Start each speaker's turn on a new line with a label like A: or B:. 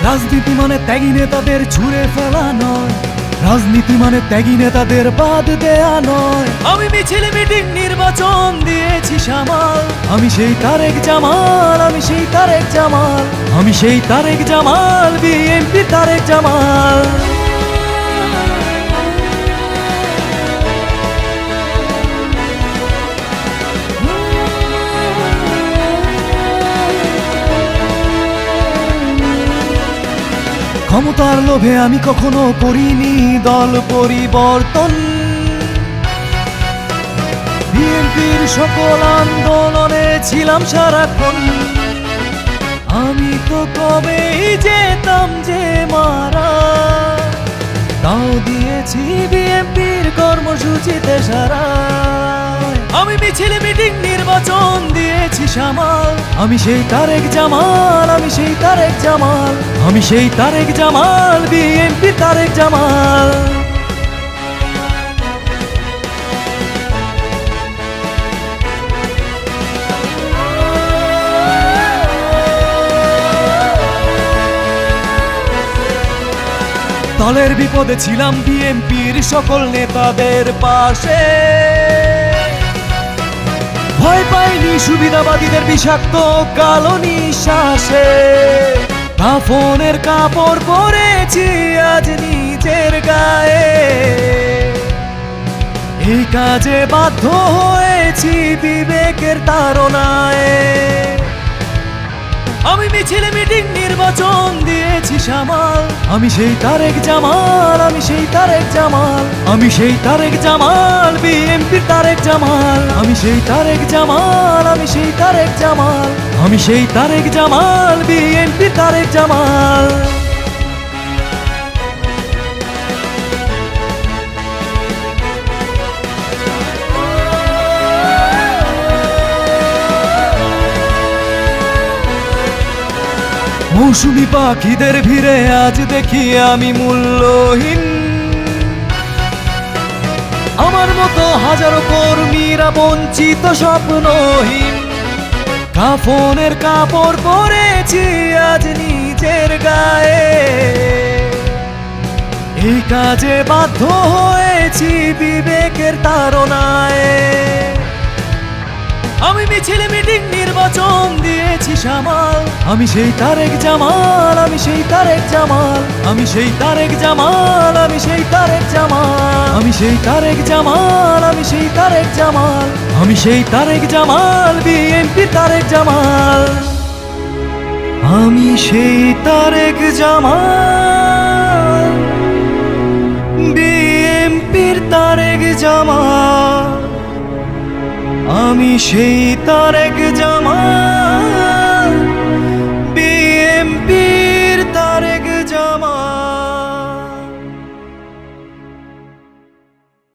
A: রাজনীতি মানে ত্যাগী নেতাদের ছুঁড়ে ফেলা নয়, রাজনীতি মানে ত্যাগী নেতাদের বাদ দেয়া নয়। আমি মিছিল মিটিং নির্বাচন দিয়েছি সামাল, আমি সেই তারেক জামাল, আমি সেই তারেক জামাল, আমি সেই তারেক জামাল, বিএনপি তারেক জামাল। ক্ষমতার লোভে আমি কখনো করিনি দল পরিবর্তন, বিএনপির সকল আন্দোলনে ছিলাম সারাক্ষণ। আমি তো কবেই যেতাম যে মারা, তাও দিয়েছি বিএনপির কর্মসূচিতে সারা। আমি মিছিল মিটিং নির্বাচন দিয়েছি সামাল, আমি সেই তারেক জামাল, আমি সেই তারেক জামাল, আমি সেই তারেক জামাল, বিএনপি তারেক জামাল। দলের বিপদে ছিলাম বিএনপির সকল নেতাদের পাশে, ভয় পাইনি সুবিধাবাদীদের বিষাক্ত কালো নিঃশ্বাসে। কাফনের কাপড় পরেছি আজ নিজের গায়ে, এই কাজে বাধ্য হয়েছি বিবেকের তাড়নায়। আমি মিছিল মিটিং নির্বাচন দিয়েছি সামাল, আমি সেই তারেক জামাল, আমি সেই তারেক জামাল, আমি সেই তারেক জামাল, বিএনপি তারেক জামাল, আমি সেই তারেক জামাল, আমি সেই তারেক জামাল, আমি সেই তারেক জামাল, বিএনপি তারেক জামাল। মৌসুমী পাখিদের ভিড়ে আজ দেখি আমি মূল্যহীন, আমার মতো হাজারো কর্মীরা বঞ্চিত স্বপ্নহীন। কাফনের কাপড় পরেছি আজ নিজের গায়ে, এই কাজে বাধ্য হয়েছি বিবেকের তাড়নায়। আমি মিছিল মিটিং নির্বাচন দিয়েছি সামাল, আমি সেই তারেক জামাল, আমি সেই তারেক জামাল, আমি সেই তারেক জামাল, আমি সেই তারেক জামাল, আমি সেই তারেক জামাল, আমি সেই তারেক জামাল, আমি সেই তারেক জামাল, বিএনপি তারেক জামাল, আমি সেই তারেক জামাল, বিএনপির তারেক জামাল, আমি সেই তারেক জামাল।